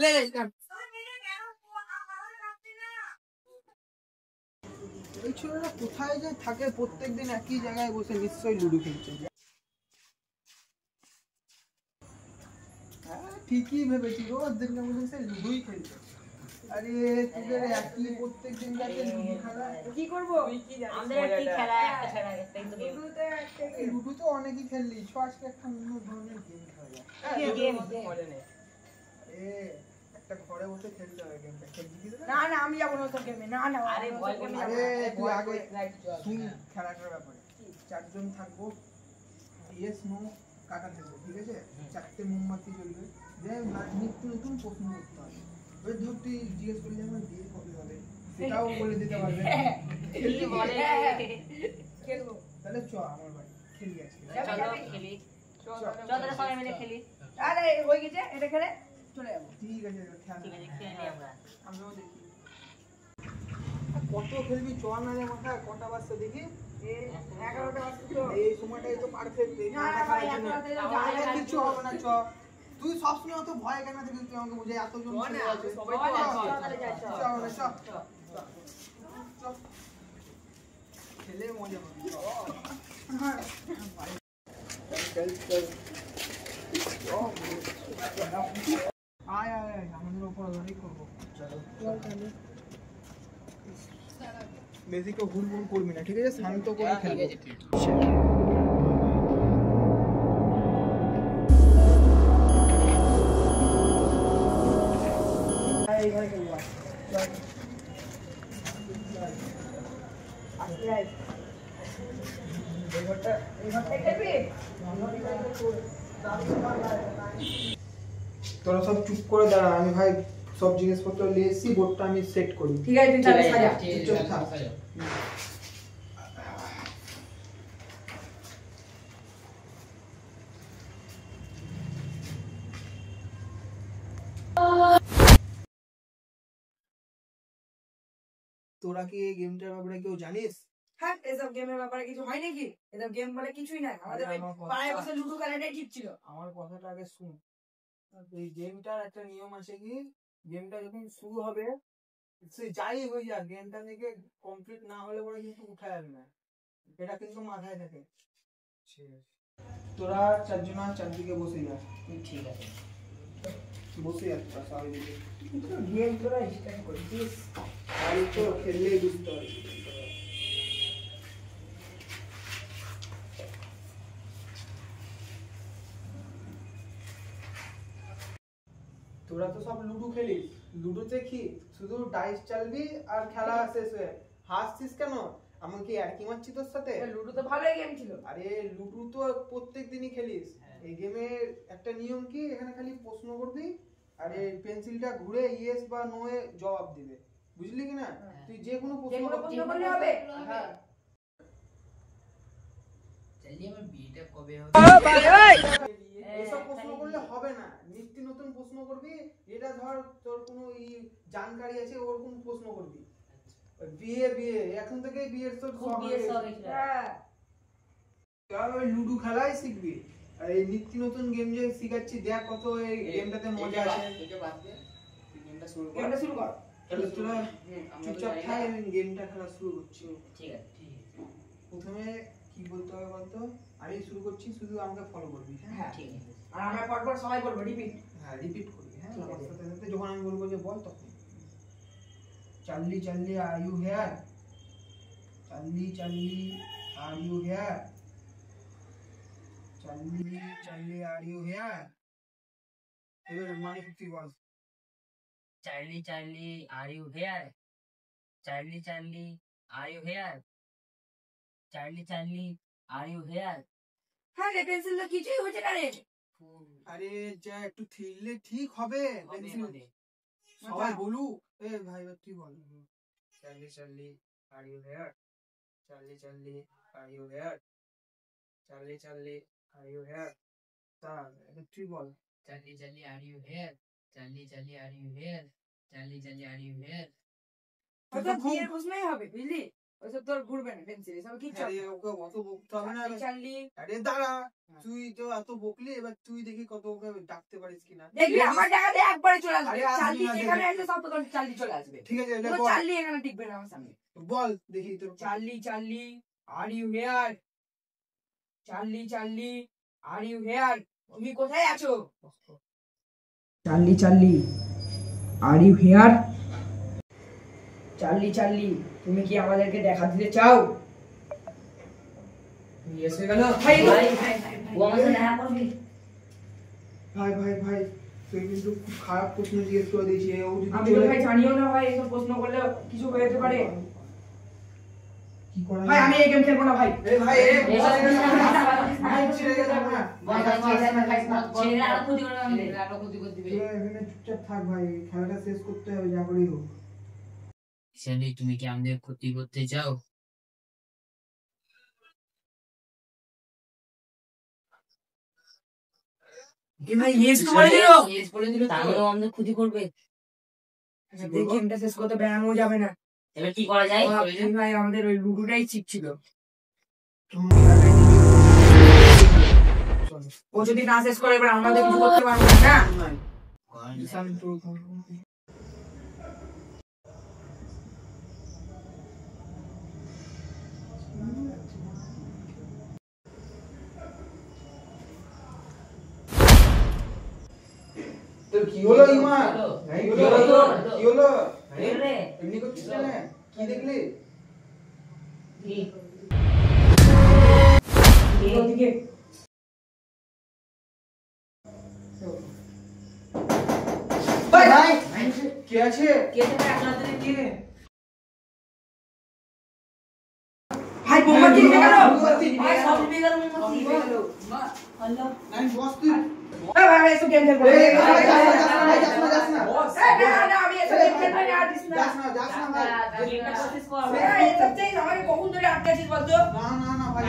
ले ले এই ছোটরা কোথায় যে থাকে প্রত্যেকদিন একই জায়গায় বসে নিশ্চয়ই লুডো খেলছে। হ্যাঁ ঠিকই ভেবেছি, রোজ দিনকে বসে সে লুডোই খেলছে। আরে তোদের একই প্রত্যেকদিন যাতে লুডো খেলা, কি করবো আমাদের কি খেলা একটা খেলা একটাই তো গেম। লুডো তো অনেকই খেললি, আজকে একটা অন্য ধরনের গেম খেলা যায়। গেম মজা নেই। আরে একটা ঘরে বসে খেলতে হবে গেমটা, খেলবি কি? না না আমি যাব না তোর গেমে। না না আরে ভয় গেম। আরে তুই আগে শুন খেলাটার ব্যাপারে। চারজন থাকবো, ইয়েস নো কাটা থাকবে, ঠিক আছে? চারটে মোমবাতি জ্বলবে, যে নিত্য নতুন প্রশ্ন করতে হবে। ওই ধর তুই জিজ্ঞেস করলি আমার বিয়ে কবে হবে, সেটাও বলে দিতে পারবে। খেলবি বলে খেলবো তাহলে চ আমার বাড়ি খেলি আজকে। চলো খেলি, চল তাহলে সবাই মিলে খেলি। আরে হয়ে গেছে, এটা খেলে চলে যাবো। ঠিক আছে খেলি আমরা, আমিও দেখি কত খেলবি। চ না রে মাথা, কটা বাজছে দেখি? 11টা বাজছে তো। এই সময়টাই তো পারফেক্ট। কিছু হবে না, চ। তুই সবসময় অত ভয় কেন থাকিস? তুই আমাকে বুঝে এতজন ছেলে আছে সবাই তো খেলে মজা হবে। আয় আয় আয় আমাদের উপর লড়াই করবো। বেশি কেউ ভুল ভুল করবি না, ঠিক আছে? শান্ত করে খেলবি। তোরা সব চুপ করে দাঁড়া, আমি ভাই সব জিনিসপত্র নিয়ে এসেছি, বোর্ডটা আমি সেট করি। ঠিক আছে তুই তাহলে সাজা। তোরা কি এই গেমটার ব্যাপারে কেউ জানিস? হ্যাঁ এসব গেমের ব্যাপারে কিছু হয় নাকি? এসব গেম বলে কিছুই না, আমাদের পাড়ায় বসে লুডো খেলাটাই ঠিক ছিল। আমার কথাটা আগে শুন। এই গেমটার একটা নিয়ম আছে কি, গেমটা যখন শুরু হবে সে যাই হয়ে যাক, গেমটা থেকে কমপ্লিট না হলে পরে কিন্তু উঠা যাবে না, এটা কিন্তু মাথায় থাকে। ঠিক আছে তোরা চারজন চারদিকে বসে যা। ঠিক আছে বসে যাচ্ছ সবাই মিলে। গেম তোরা স্টার্ট করছিস, আর তো খেললেই বুঝতে পারবি। তোরা তো সব লুডো খেলিস, লুডোতে কি শুধু ডাইস চালবি আর খেলা শেষে হাসছিস কেন? আমি কি আর কি মারছি তোর সাথে? লুডো তো ভালোই গেম ছিল। আরে লুডো তো প্রত্যেক দিনই খেলিস। এই গেমের একটা নিয়ম কি, এখানে খালি প্রশ্ন করবি আর এই পেন্সিলটা ঘুরে ইয়েস বা নো এ জবাব দিবে, বুঝলি কি না? তুই যে কোনো প্রশ্ন করলে হবে। হ্যাঁ চলিয়ে আমার বিয়েটা কবে হবে? এসব প্রশ্ন করলে হবে না, নিত্য নতুন প্রশ্ন করবি। এটা ধর তোর কোনো জানকারি আছে ওরকম প্রশ্ন করবি। বিয়ে বিয়ে এখন থেকে বিয়ের তোর সব বিয়ে সব হ্যাঁ তুই লুডো খেলাই শিখবি। আর এই নিত্য নতুন গেম যে শিখাচ্ছি, দেখ কত এই গেমটাতে মজা আছে। এটা বাদ দে, তুই গেমটা শুরু কর। তাহলে তোরা চুপচাপ থাক, আমি গেমটা খেলা শুরু করছি। ঠিক আছে প্রথমে কি বলতে হবে বলতো? আমি শুরু করছি, শুধু আমাকে ফলো করবি। হ্যাঁ ঠিক আছে। আর আমরা পরপর সবাই বলবো, রিপিট। হ্যাঁ রিপিট করবি। হ্যাঁ আমার সাথে সাথে যখন আমি বলবো যে বল তখন Charlie Charlie are you here, Charlie Charlie are you here, Charlie Charlie are you here. এবার মানে কি বল? Charlie Charlie are you here, Charlie Charlie are you here, Charlie Charlie are you here. হ্যাঁ রে পেন্সিল তো কিছুই হচ্ছে না রে। আরে যা একটু থিললে ঠিক হবে। পেন্সিল সবাই বলুক। এ ভাই তুই বল। Charlie Charlie are you here, Charlie Charlie are you here, Charlie Charlie are you here. তা তুই বল। Charlie Charlie are you here, Charlie Charlie are you here, Charlie Charlie are you here. ওটা বিয়ের প্রশ্নই হবে বুঝলি? ওইসব তোর ঘুরবে না পেন্সিল এসব কি আরে ওকে অত বকতে হবে না চার্লি আরে দাঁড়া তুই তো এত বকলি এবার তুই দেখি কত ওকে ডাকতে পারিস কিনা দেখবি আমার জায়গাতে একবারে চলে আসবে আরে চার্লি আসবি না, যেখানে দেখবি। আসবে সব তখন চার্লি চলে আসবে ঠিক আছে এটা পুরো বল চার্লি এখানে টিকবে না আমার সামনে বল দেখি তোর Charlie Charlie are you here Charlie Charlie are you here তুমি কোথায় আছো Charlie Charlie are you here Charlie Charlie তুমি কি আমাদেরকে দেখা দিতে চাও এসে গেল ভাই ভাই ও আমাদের দেখা করবে ভাই ভাই ভাই তুই কিন্তু খুব খারাপ প্রশ্ন জিজ্ঞেস করে দিয়েছি ও যদি আমি তো ভাই জানিও না ভাই এসব প্রশ্ন করলে কিছু হয়ে যেতে পারে কি করে ভাই আমি এই গেম খেলবো না ভাই এই ভাই ভাই ছেড়ে গেল না ছেলেরা আরো ক্ষতি করবে আমাদের আরো ক্ষতি করে দিবে তুই এখানে চুপচাপ থাক ভাই খেলাটা শেষ করতে হবে যা করেই হোক শালি তুমি কি আমাদের ক্ষতি করতে চাও? কি ভাই ইয়েস তো বলে দিল ইয়েস বলে দিল তাহলেও আমাদের ক্ষতি করবে। এই গেমটা শেষ করতে বেড়ানো যাবে না এবার কি করা যায়? ভাই আমাদের ওই লুডোটাই ঠিক ছিল ও যদি না শেষ করে এবার আমাদের কিছু করতে পারবো না বিশাল তোর তোর কি হলো ইমান কি হলো তোর কি হলো এমনি করছিস না কি দেখলি ওদিকে ভাই ভাই কে আছে ভাই মোমবাতি নিয়ে গেল মোমবাতি নিয়ে ভাই গেল। সব নিয়ে গেল মোমবাতি নিয়ে গেল নাই বস তুই ভাই ভাই এসব গেম খেলবো এই ভাই যাস না না আমি এসব গেম খেলবো না আর দিস না যাস না ভাই ভাই এসব চাই না আমাকে কখন ধরে আটকাছিস বলতো না ভাই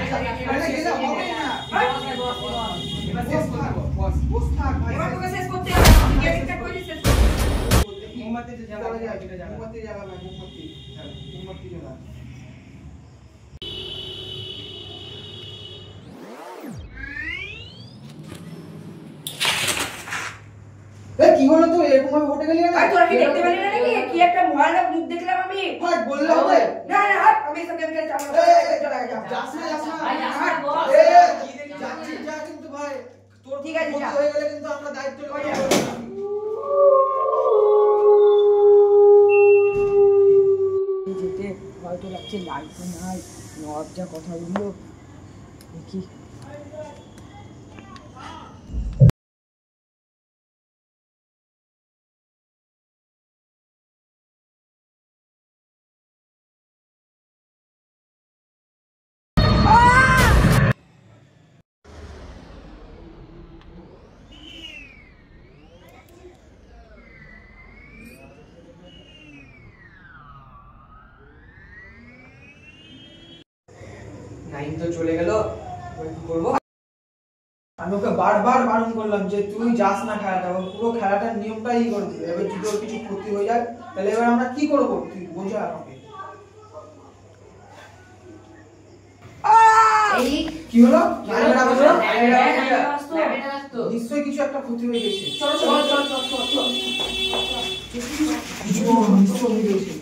আরে গেলে হবে না এবার শেষ করব বস থাক ভাই এবার তোকে শেষ করতে হবে আমি গেমটা করে শেষ করব মোমবাতি জ্বালা মোমবাতি জ্বালা ভাই মোমবাতি জ্বালা এ কি হলো তো এরকম ভাবে উঠে গেলি না ভাই তোরা কি দেখতে পেলি না নাকি কি একটা ভয়ানক মুখ দেখলাম আমি ভাই বললে হবে না না হাট আমি এসব গেম খেলতে চাবো না চলে যা যাস না ভাই, যাস না, বস। এ কি দেখি যাচ্ছি যা কিন্তু ভাই তোর ঠিক আছে, যা। হয়ে গেলে কিন্তু আমরা দায়িত্ব নেব ওই যা। যেতে হয়তো লাগছে লাইট নাই নব যা কথা বললো দেখি নাইন তো চলে গেল এবার কি করবো আমি ওকে বারবার বারণ করলাম যে তুই যাস না খেলাটা ও পুরো খেলাটার নিয়মটাই করে দিবে এবার যদি ওর কিছু ক্ষতি হয়ে যায় তাহলে এবার আমরা কি করবো তুই বোঝা আমাকে কি হলো নিশ্চয়ই কিছু একটা ক্ষতি হয়ে গেছে নিশ্চয়ই হয়ে গেছে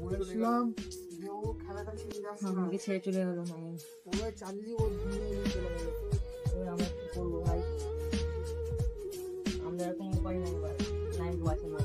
বলেছিলাম যে ও খেলাটা ছেড়ে যাচ্ছে না আমাকে ছেড়ে চলে গেল না ওরা চার্লি ও ঘুমিয়ে নিয়ে চলে গেল আমরা কি করবো ভাই আমরা কোনো উপায় নাই ভাই নাই বাঁচানো